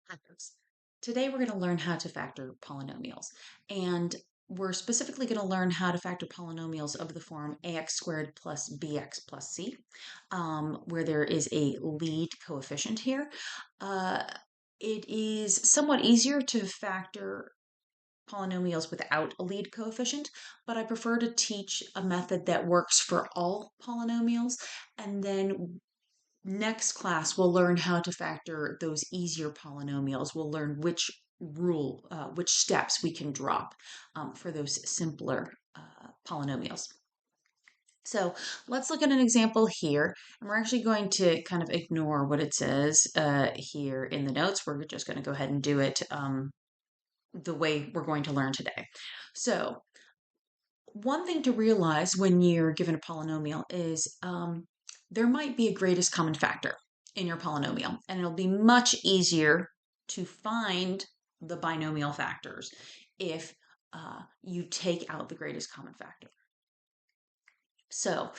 Factors. Today we're going to learn how to factor polynomials, and we're specifically going to learn how to factor polynomials of the form ax squared plus bx plus c, where there is a lead coefficient here. It is somewhat easier to factor polynomials without a lead coefficient, but I prefer to teach a method that works for all polynomials, and then next class, we'll learn how to factor those easier polynomials. We'll learn which steps we can drop for those simpler polynomials. So let's look at an example here, and we're actually going to kind of ignore what it says here in the notes. We're just going to go ahead and do it the way we're going to learn today. So one thing to realize when you're given a polynomial is there might be a greatest common factor in your polynomial, and it'll be much easier to find the binomial factors if you take out the greatest common factor. So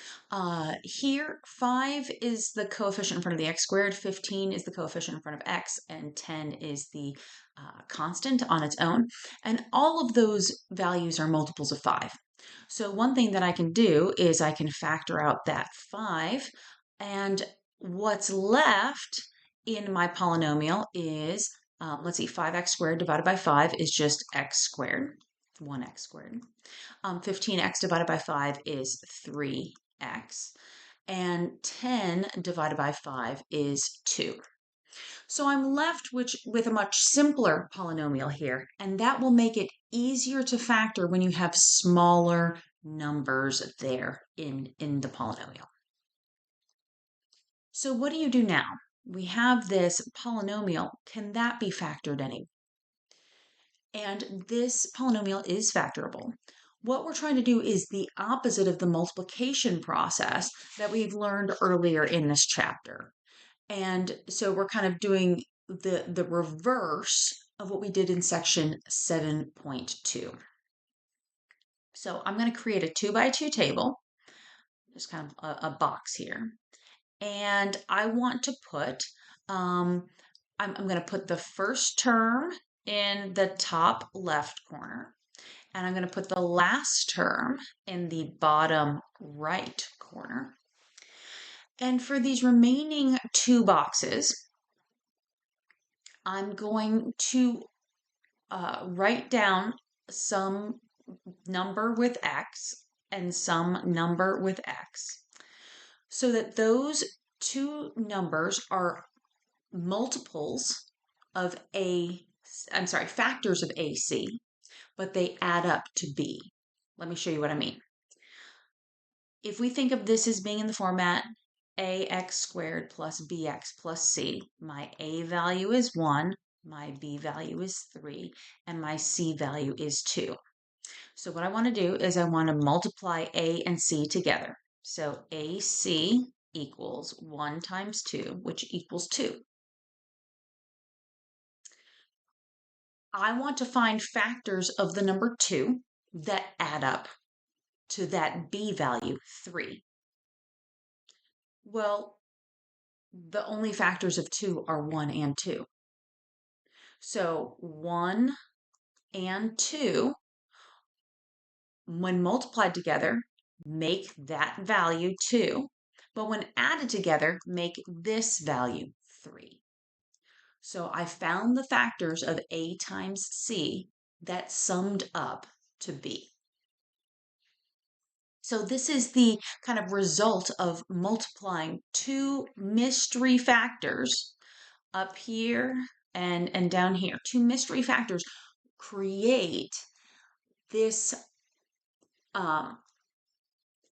here, 5 is the coefficient in front of the x squared, 15 is the coefficient in front of x, and 10 is the constant on its own. And all of those values are multiples of 5. So one thing that I can do is I can factor out that 5, and what's left in my polynomial is, let's see, 5x squared divided by 5 is just x squared, 1x squared. 15x divided by 5 is 3x, and 10 divided by 5 is 2. So I'm left with a much simpler polynomial here, and that will make it easier to factor when you have smaller numbers there in the polynomial. So what do you do now? We have this polynomial. Can that be factored anyway? And this polynomial is factorable. What we're trying to do is the opposite of the multiplication process that we've learned earlier in this chapter. And so we're kind of doing the reverse of what we did in section 7.2. So I'm going to create a 2 by 2 table, just kind of a box here. And I want to put, I'm going to put the first term in the top left corner, and I'm going to put the last term in the bottom right corner. And for these remaining 2 boxes, I'm going to write down some number with x and some number with x, so that those 2 numbers are factors of AC, but they add up to B. Let me show you what I mean. If we think of this as being in the format ax squared plus bx plus c, my a value is 1, my b value is 3, and my c value is 2. So what I want to do is I want to multiply a and c together. So ac equals 1 times 2, which equals 2. I want to find factors of the number 2 that add up to that b value, 3. Well, the only factors of 2 are 1 and 2. So 1 and 2, when multiplied together, make that value 2. But when added together, make this value 3. So I found the factors of A times C that summed up to B. So this is the kind of result of multiplying 2 mystery factors up here and down here. 2 mystery factors create this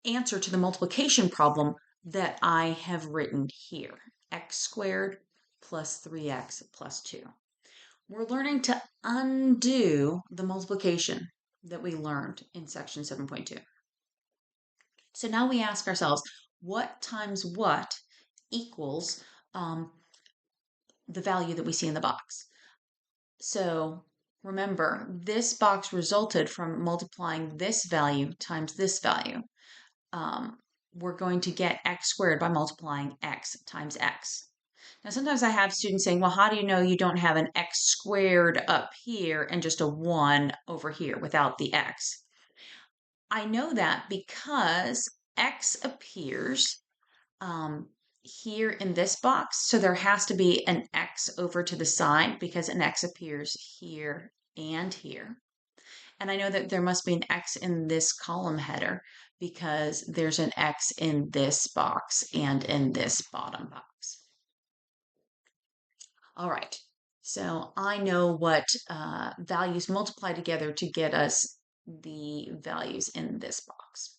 answer to the multiplication problem that I have written here, x squared plus 3x plus 2. We're learning to undo the multiplication that we learned in section 7.2. So now we ask ourselves, what times what equals the value that we see in the box? So remember, this box resulted from multiplying this value times this value. We're going to get x squared by multiplying x times x. Now, sometimes I have students saying, well, how do you know you don't have an x squared up here and just a 1 over here without the x? I know that because x appears here in this box, so there has to be an x over to the side because an x appears here and here. And I know that there must be an x in this column header because there's an x in this box and in this bottom box. All right, so I know what values multiply together to get us the values in this box.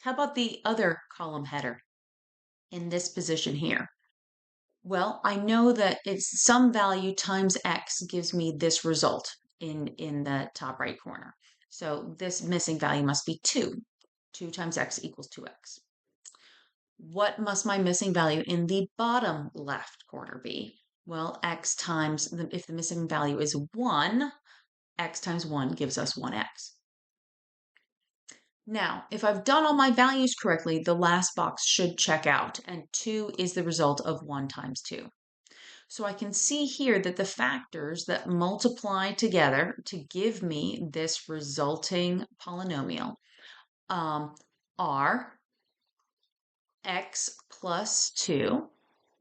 How about the other column header in this position here? Well, I know that it's some value times x gives me this result in the top right corner. So this missing value must be 2. 2 times x equals 2x. What must my missing value in the bottom left corner be? Well, x times, if the missing value is 1, x times 1 gives us 1x. Now, if I've done all my values correctly, the last box should check out, and 2 is the result of 1 times 2. So I can see here that the factors that multiply together to give me this resulting polynomial are x plus 2,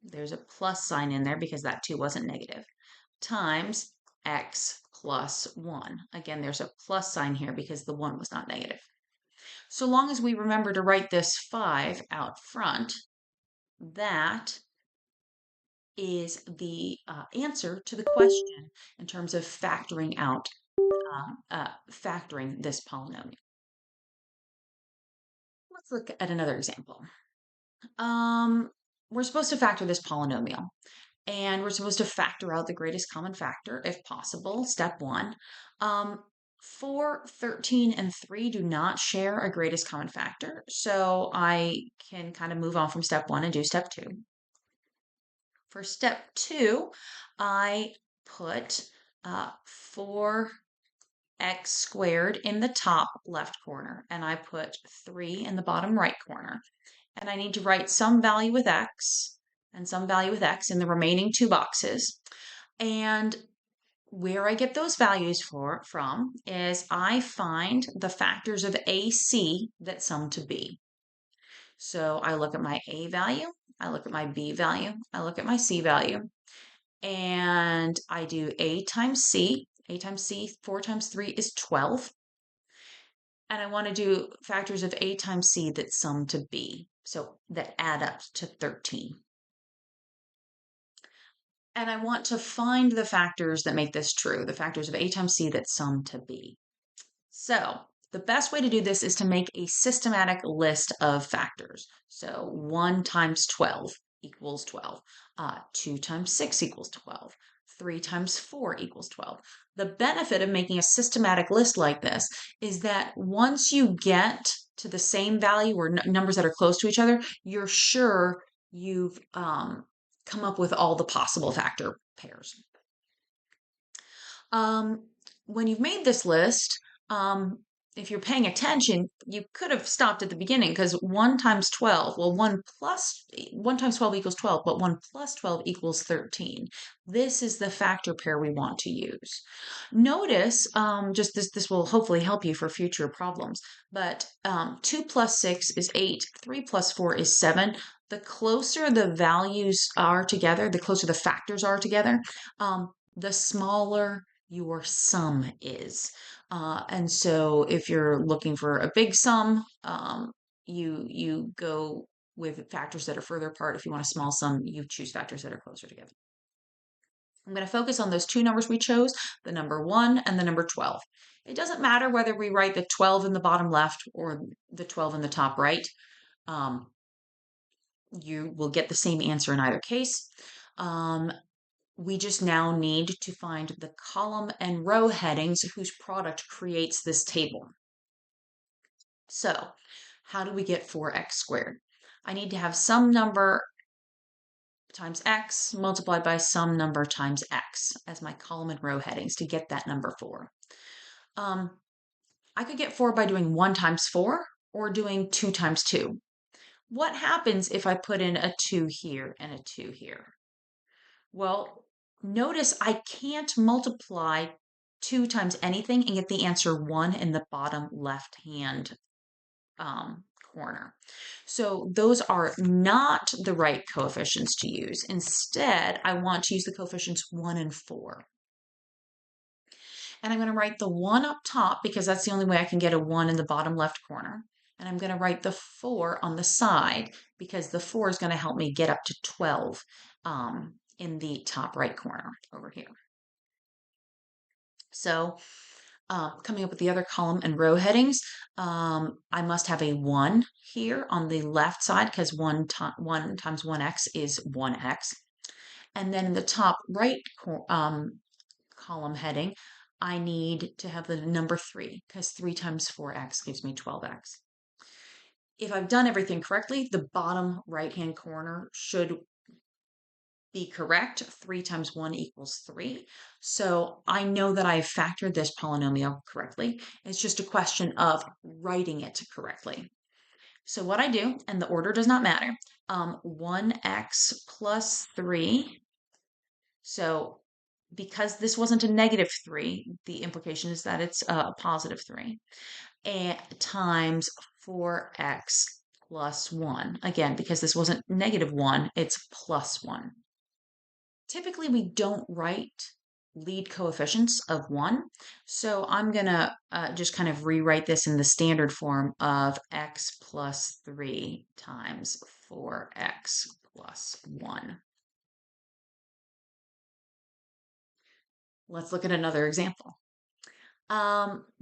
there's a plus sign in there because that 2 wasn't negative, times x plus 1. Again, there's a plus sign here because the 1 was not negative. So long as we remember to write this 5 out front, that is the answer to the question in terms of factoring out, factoring this polynomial. Let's look at another example. We're supposed to factor this polynomial, and we're supposed to factor out the greatest common factor if possible, step 1. 4, 13, and 3 do not share a greatest common factor, so I can kind of move on from step 1 and do step 2. For step 2, I put 4x squared in the top left corner, and I put 3 in the bottom right corner. And I need to write some value with x and some value with x in the remaining 2 boxes. And where I get those values from is I find the factors of AC that sum to B. So I look at my A value, I look at my B value, I look at my C value, and I do A times C. A times C, 4 times 3 is 12. And I want to do factors of A times C that sum to B, so that add up to 13. And I want to find the factors that make this true, the factors of A times C that sum to B. So the best way to do this is to make a systematic list of factors. So 1 times 12 equals 12. 2 times 6 equals 12. 3 times 4 equals 12. The benefit of making a systematic list like this is that once you get to the same value or numbers that are close to each other, you're sure you've come up with all the possible factor pairs. When you've made this list, if you're paying attention, you could have stopped at the beginning because 1 times 12, well, 1 times 12 equals 12, but 1 plus 12 equals 13. This is the factor pair we want to use. Notice, just this will hopefully help you for future problems, but 2 plus 6 is 8, 3 plus 4 is 7. The closer the values are together, the closer the factors are together, the smaller your sum is. And so if you're looking for a big sum, you go with factors that are further apart. If you want a small sum, you choose factors that are closer together. I'm going to focus on those 2 numbers we chose, the number 1 and the number 12. It doesn't matter whether we write the 12 in the bottom left or the 12 in the top right. You will get the same answer in either case. We just now need to find the column and row headings whose product creates this table. So how do we get 4x squared? I need to have some number times x multiplied by some number times x as my column and row headings to get that number 4. I could get 4 by doing 1 times 4 or doing 2 times 2. What happens if I put in a 2 here and a 2 here? Well, notice I can't multiply 2 times anything and get the answer 1 in the bottom left-hand corner. So those are not the right coefficients to use. Instead, I want to use the coefficients 1 and 4. And I'm going to write the 1 up top because that's the only way I can get a 1 in the bottom left corner. And I'm going to write the 4 on the side because the 4 is going to help me get up to 12 in the top right corner over here. So coming up with the other column and row headings, I must have a 1 here on the left side because 1 times 1x is 1x. And then in the top right column heading, I need to have the number 3 because 3 times 4x gives me 12x. If I've done everything correctly, the bottom right-hand corner should be correct. 3 times 1 equals 3. So I know that I've factored this polynomial correctly. It's just a question of writing it correctly. So what I do, and the order does not matter, 1x plus 3. So because this wasn't a -3, the implication is that it's a +3, and times 4x plus 1. Again, because this wasn't -1, it's +1. Typically, we don't write lead coefficients of 1, so I'm going to just kind of rewrite this in the standard form of x plus 3 times 4x plus 1. Let's look at another example.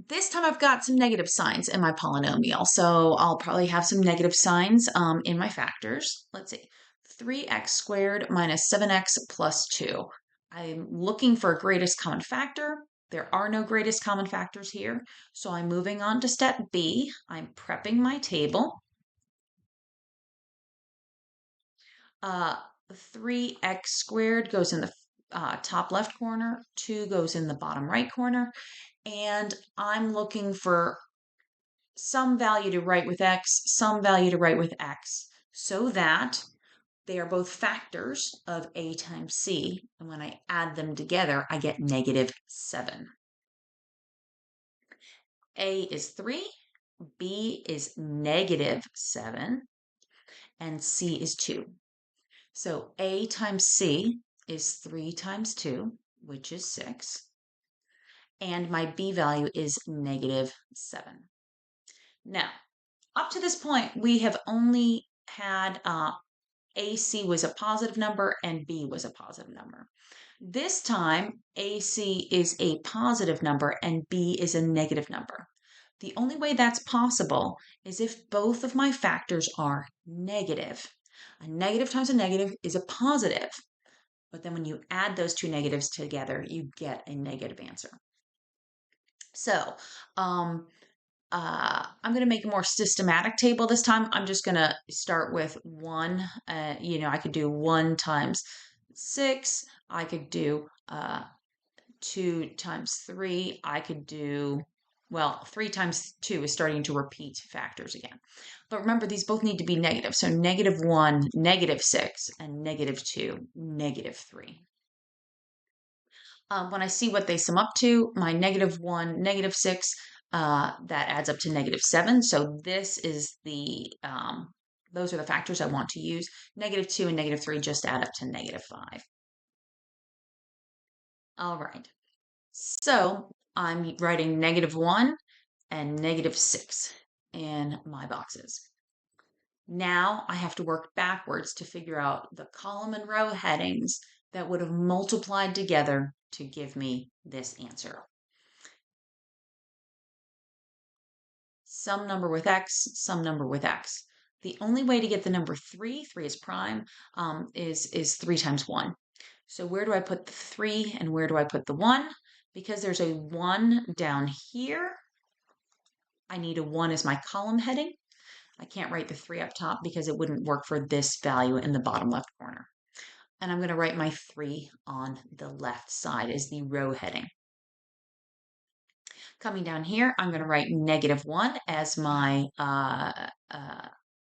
This time I've got some negative signs in my polynomial, so I'll probably have some negative signs in my factors. Let's see, 3x squared minus 7x plus 2. I'm looking for a greatest common factor. There are no greatest common factors here, so I'm moving on to step B. I'm prepping my table. 3x squared goes in the top left corner, 2 goes in the bottom right corner, and I'm looking for some value to write with x, some value to write with x, so that they are both factors of a times c, and when I add them together, I get -7. A is 3, B is -7, and C is 2. So A times C is 3 times 2, which is 6. And my B value is -7. Now, up to this point, we have only had AC was a positive number and B was a positive number. This time, AC is a positive number and B is a negative number. The only way that's possible is if both of my factors are negative. A negative times a negative is a positive, but then when you add those two negatives together, you get a negative answer. So, I'm going to make a more systematic table this time. I'm just going to start with 1. I could do 1 times 6. I could do 2 times 3. I could do, well, 3 times 2 is starting to repeat factors again. But remember, these both need to be negative. So -1, -6, and -2, -3. When I see what they sum up to, my -1, -6, that adds up to -7. So this is those are the factors I want to use. -2 and -3 just add up to -5. All right. So I'm writing -1 and -6 in my boxes. Now I have to work backwards to figure out the column and row headings that would have multiplied together to give me this answer. Some number with x, some number with x. The only way to get the number 3 is prime, is 3 times 1. So where do I put the 3 and where do I put the 1? Because there's a 1 down here, I need a 1 as my column heading. I can't write the 3 up top because it wouldn't work for this value in the bottom left corner. And I'm going to write my 3 on the left side as the row heading. Coming down here, I'm going to write -1 as my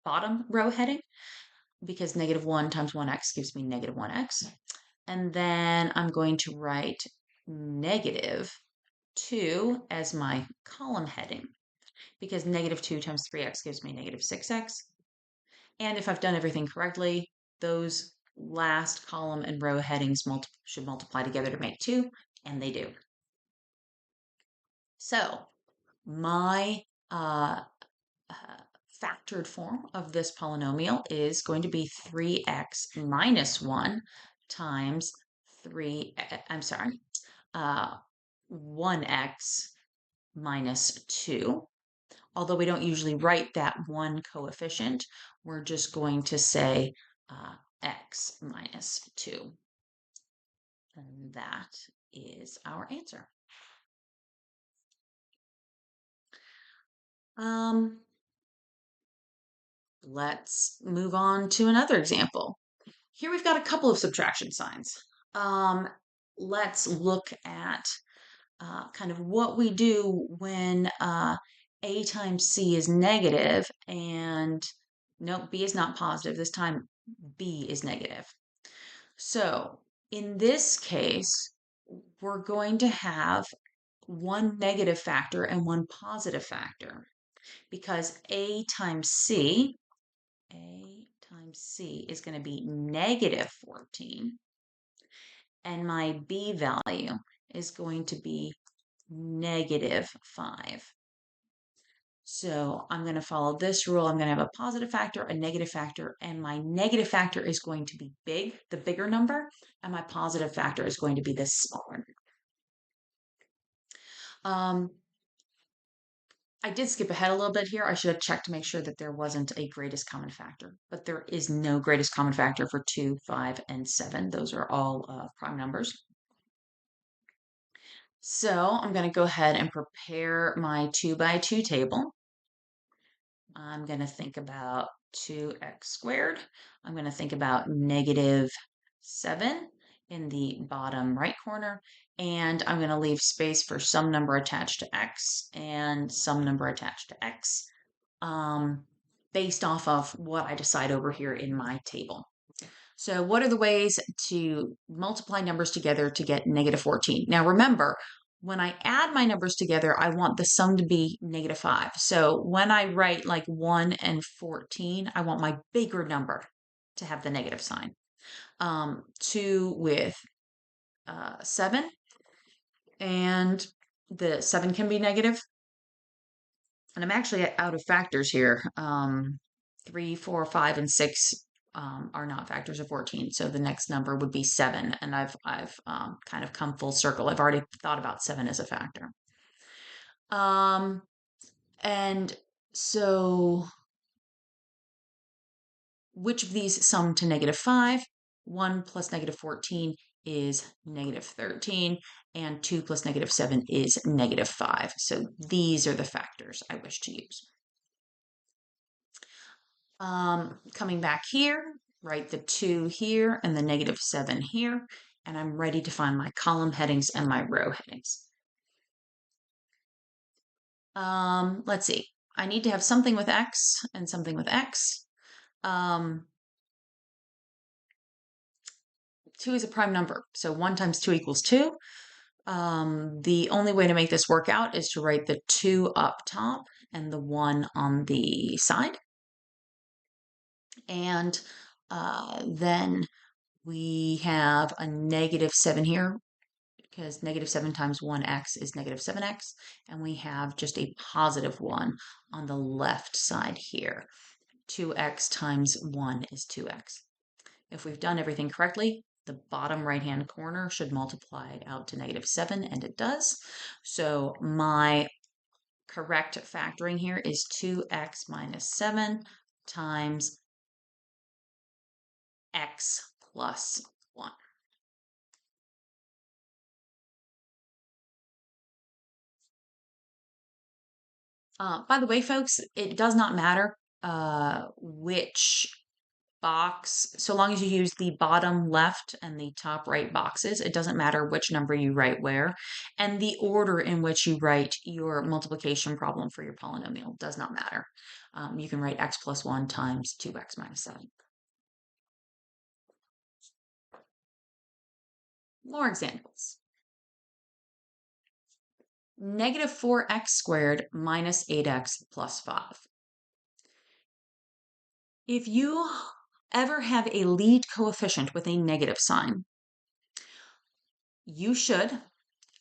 bottom row heading because negative 1 times 1x gives me negative 1x. And then I'm going to write negative 2 as my column heading because negative 2 times 3x gives me negative 6x. And if I've done everything correctly, those last column and row headings should multiply together to make 2, and they do. So my factored form of this polynomial is going to be 3x minus 1 times 1x minus 2. Although we don't usually write that one coefficient, we're just going to say x minus 2. And that is our answer. Let's move on to another example. Here we've got a couple of subtraction signs. Let's look at kind of what we do when a times c is negative and no, b is not positive. This time b is negative. So in this case, we're going to have one negative factor and one positive factor because a times c is going to be negative 14 and my b value is going to be negative 5. So I'm going to follow this rule. I'm going to have a positive factor, a negative factor, and my negative factor is going to be big, the bigger number, and my positive factor is going to be the smaller. I did skip ahead a little bit here. I should have checked to make sure that there wasn't a greatest common factor, but there is no greatest common factor for 2, 5, and 7. Those are all prime numbers. So I'm going to go ahead and prepare my 2 by 2 table. I'm going to think about 2x squared. I'm going to think about negative 7 in the bottom right corner, and I'm going to leave space for some number attached to x and some number attached to x based off of what I decide over here in my table. So what are the ways to multiply numbers together to get negative 14? Now remember, when I add my numbers together, I want the sum to be negative 5. So when I write like 1 and 14, I want my bigger number to have the negative sign. 2 with 7, and the 7 can be negative. And I'm actually out of factors here. 3, 4, 5, and 6 are not factors of 14. So the next number would be 7. And I've kind of come full circle. I've already thought about 7 as a factor. And so which of these sum to negative 5? 1 plus negative 14 is negative 13, and 2 plus negative 7 is negative 5. So these are the factors I wish to use. Coming back here, write the 2 here and the negative 7 here, and I'm ready to find my column headings and my row headings. Let's see. I need to have something with x and something with x. 2 is a prime number, so 1 times 2 equals 2. The only way to make this work out is to write the 2 up top and the 1 on the side. And then we have a negative 7 here because negative 7 times 1x is negative 7x. And we have just a positive 1 on the left side here. 2x times 1 is 2x. If we've done everything correctly, the bottom right-hand corner should multiply out to negative 7, and it does. So my correct factoring here is 2x minus 7 times x plus 1. By the way, folks, it does not matter which box, so long as you use the bottom left and the top right boxes, it doesn't matter which number you write where, and the order in which you write your multiplication problem for your polynomial does not matter. You can write x plus 1 times 2x minus 7. More examples. Negative 4x squared minus 8x plus 5. If you ever have a lead coefficient with a negative sign, you should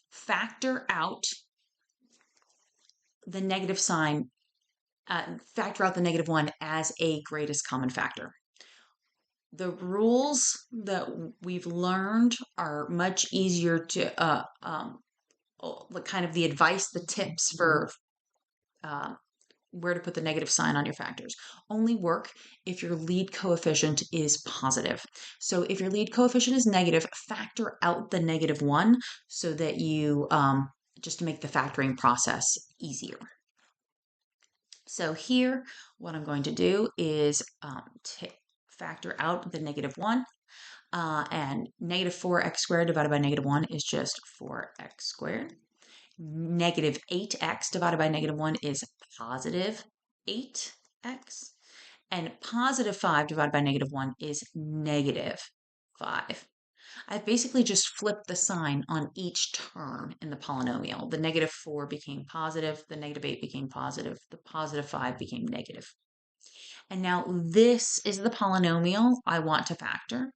factor out the negative sign, factor out the negative 1 as a greatest common factor. The rules that we've learned are much easier to, kind of the advice, the tips for where to put the negative sign on your factors only work if your lead coefficient is positive. So if your lead coefficient is negative, factor out the negative 1 so that you, just to make the factoring process easier. So here, what I'm going to do is factor out the negative 1. And negative 4x squared divided by negative 1 is just 4x squared. Negative 8x divided by negative 1 is positive 8x. And positive 5 divided by negative 1 is negative 5. I've basically just flipped the sign on each term in the polynomial. The negative 4 became positive, the negative 8 became positive, the positive 5 became negative. And now this is the polynomial I want to factor.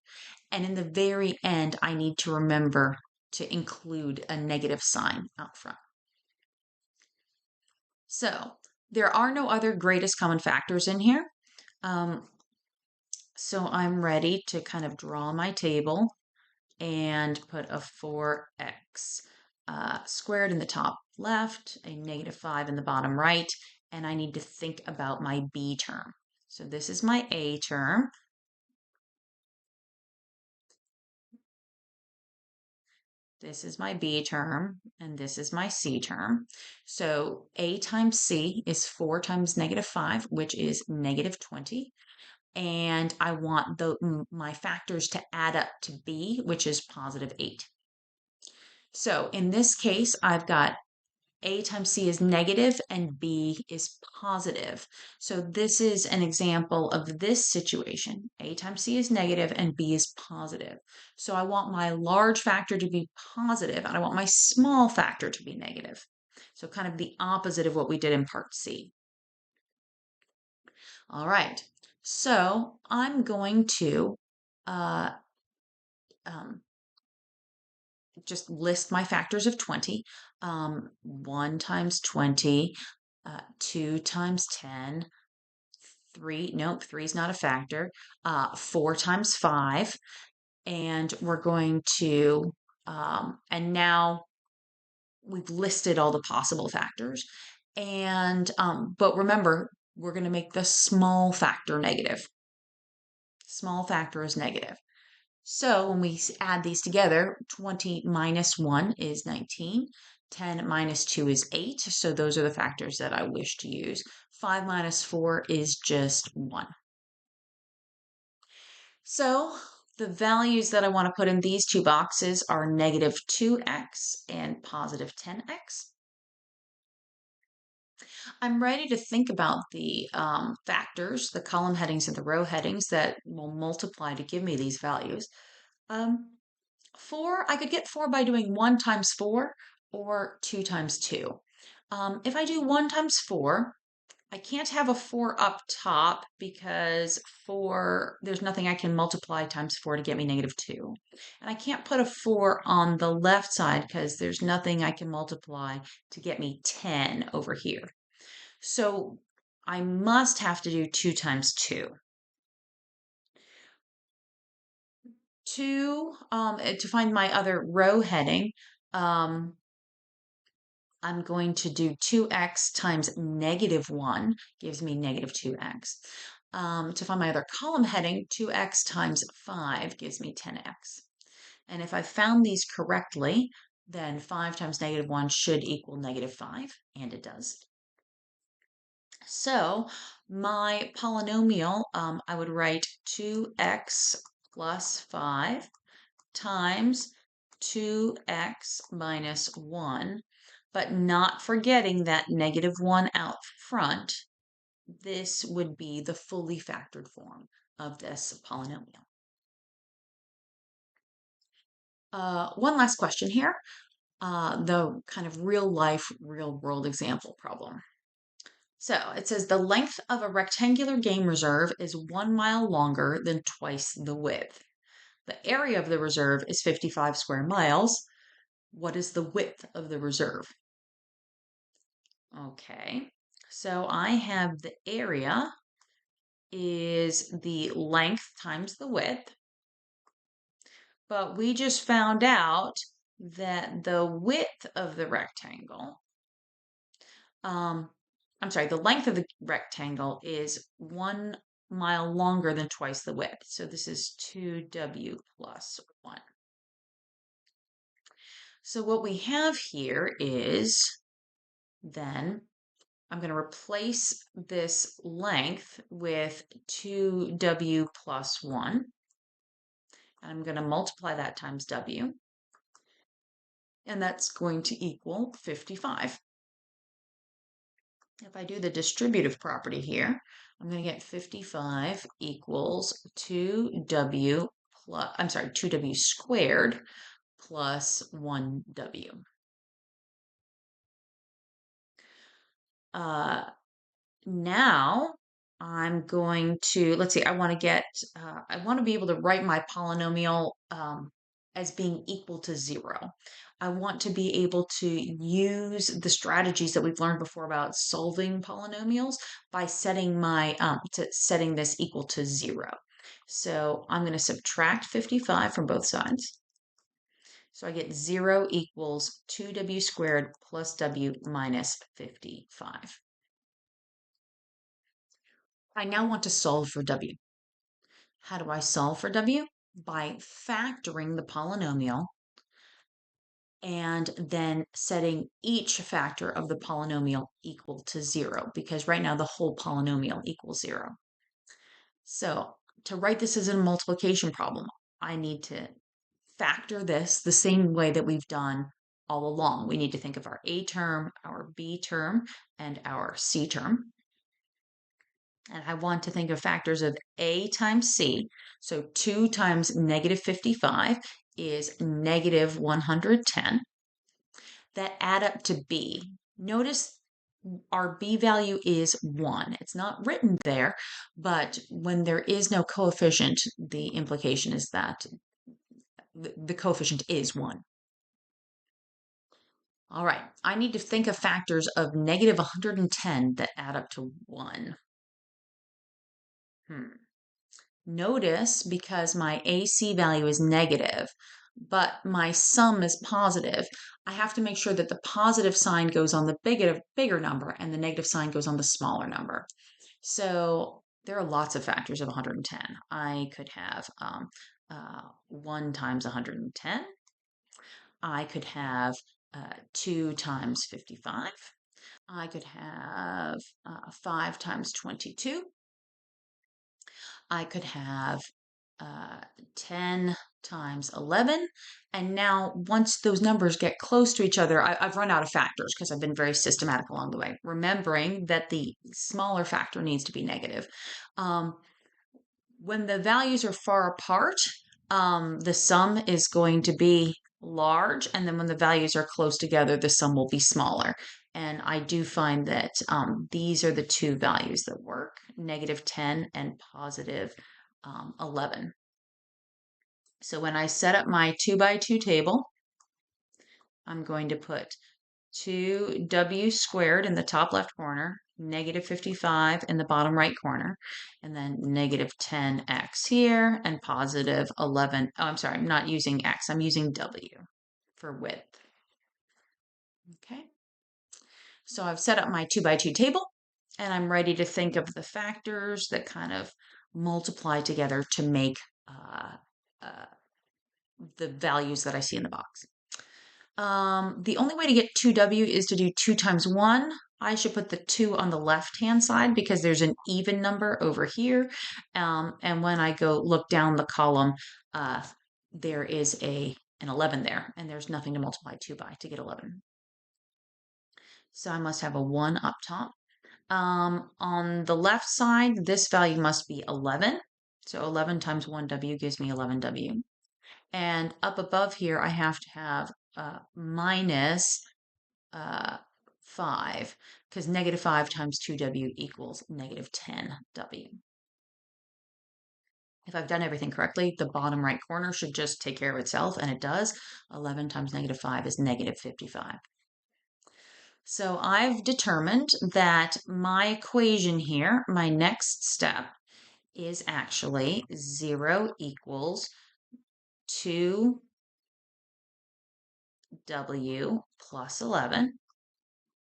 And in the very end, I need to remember to include a negative sign out front. So there are no other greatest common factors in here. So I'm ready to kind of draw my table and put a 4x squared in the top left, a negative 5 in the bottom right, and I need to think about my b term. So this is my a term. This is my b term, and this is my c term. So a times c is 4 times negative 5, which is negative 20. And I want my factors to add up to b, which is positive 8. So in this case, I've got a times c is negative and b is positive. So this is an example of this situation. A times c is negative and b is positive. So I want my large factor to be positive and I want my small factor to be negative. So kind of the opposite of what we did in part C. All right, so I'm going to just list my factors of 20. 1 times 20, 2 times 10, 3, nope, 3 is not a factor, 4 times 5, and we're going to, and now we've listed all the possible factors, and, but remember, we're going to make the small factor negative. Small factor is negative. So when we add these together, 20 minus 1 is 19. 10 minus 2 is 8. So those are the factors that I wish to use. 5 minus 4 is just 1. So the values that I want to put in these two boxes are negative 2x and positive 10x. I'm ready to think about the factors, the column headings and the row headings that will multiply to give me these values. 4, I could get 4 by doing 1 times 4 or 2 times 2. If I do 1 times 4, I can't have a 4 up top because 4, there's nothing I can multiply times 4 to get me negative 2. And I can't put a 4 on the left side because there's nothing I can multiply to get me 10 over here. So I must have to do 2 times 2. To find my other row heading, I'm going to do 2x times negative 1 gives me negative 2x. To find my other column heading, 2x times 5 gives me 10x. And if I found these correctly, then 5 times negative 1 should equal negative 5, and it does. So my polynomial, I would write 2x plus 5 times 2x minus 1, but not forgetting that negative 1 out front. This would be the fully factored form of this polynomial. One last question here, the kind of real life, real world example problem. So it says the length of a rectangular game reserve is 1 mile longer than twice the width. The area of the reserve is 55 square miles. What is the width of the reserve? Okay, so I have the area is the length times the width, but we just found out that the width of the rectangle, I'm sorry, the length of the rectangle is 1 mile longer than twice the width. So this is 2w plus 1. So what we have here is then I'm going to replace this length with 2w plus 1. And I'm going to multiply that times w. And that's going to equal 55. If I do the distributive property here, I'm going to get 55 equals 2w plus, 2w squared plus 1w. Now I'm going to, let's see, I want to be able to write my polynomial as being equal to 0. I want to be able to use the strategies that we've learned before about solving polynomials by setting setting this equal to 0. So I'm going to subtract 55 from both sides. So I get 0 equals 2w squared plus w minus 55. I now want to solve for w. How do I solve for w? By factoring the polynomial and then setting each factor of the polynomial equal to 0, because right now the whole polynomial equals 0. So to write this as a multiplication problem, I need to factor this the same way that we've done all along. We need to think of our a term, our b term, and our c term. And I want to think of factors of a times c. So 2 times negative 55 is negative 110 that add up to b. Notice our b value is 1. It's not written there, but when there is no coefficient, the implication is that the coefficient is 1. All right, I need to think of factors of negative 110 that add up to 1. Notice, because my AC value is negative, but my sum is positive, I have to make sure that the positive sign goes on the bigger number and the negative sign goes on the smaller number. So there are lots of factors of 110. I could have 1 times 110. I could have 2 times 55. I could have 5 times 22. I could have 10 times 11. And now once those numbers get close to each other, I've run out of factors because I've been very systematic along the way, remembering that the smaller factor needs to be negative. When the values are far apart, the sum is going to be large. And then when the values are close together, the sum will be smaller. And I do find that these are the two values that work, negative 10 and positive 11. So when I set up my 2 by 2 table, I'm going to put 2w squared in the top left corner, negative 55 in the bottom right corner, and then negative 10x here, and positive 11. Oh, I'm sorry, I'm not using x, I'm using w for width. Okay, so I've set up my 2 by 2 table, and I'm ready to think of the factors that kind of multiply together to make the values that I see in the box. The only way to get 2w is to do 2 times 1. I should put the 2 on the left-hand side because there's an even number over here. And when I go look down the column, there is an 11 there, and there's nothing to multiply 2 by to get 11. So I must have a 1 up top. On the left side, this value must be 11. So 11 times 1w gives me 11w. And up above here, I have to have minus 5, because negative 5 times 2w equals negative 10w. If I've done everything correctly, the bottom right corner should just take care of itself, and it does. 11 times negative 5 is negative 55. So I've determined that my equation here, my next step, is actually 0 equals 2w plus 11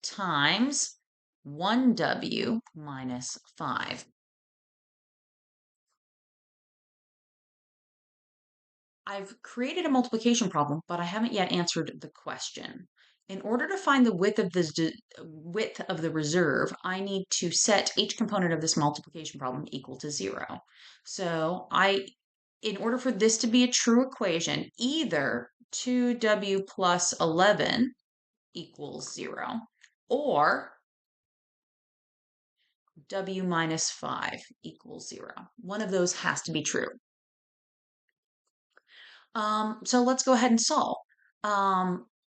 times 1w minus 5. I've created a multiplication problem, but I haven't yet answered the question. In order to find the width of the reserve, I need to set each component of this multiplication problem equal to 0. So in order for this to be a true equation, either 2w plus 11 equals 0, or w minus 5 equals 0. One of those has to be true. So let's go ahead and solve.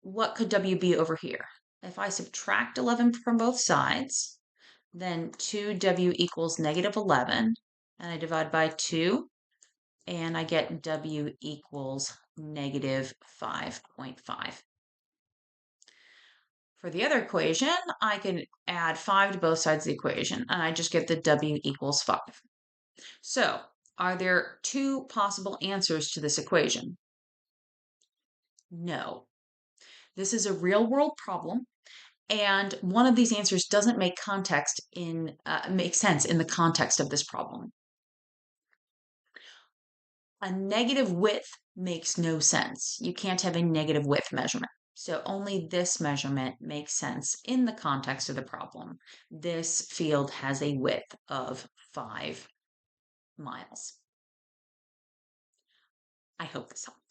What could w be over here? If I subtract 11 from both sides, then 2w equals negative 11, and I divide by 2, and I get w equals negative 5.5. For the other equation, I can add 5 to both sides of the equation, and I just get that w equals 5. So, are there two possible answers to this equation? No. This is a real world problem, and one of these answers doesn't make sense in the context of this problem. A negative width makes no sense. You can't have a negative width measurement. So only this measurement makes sense in the context of the problem. This field has a width of 5 miles. I hope this helps.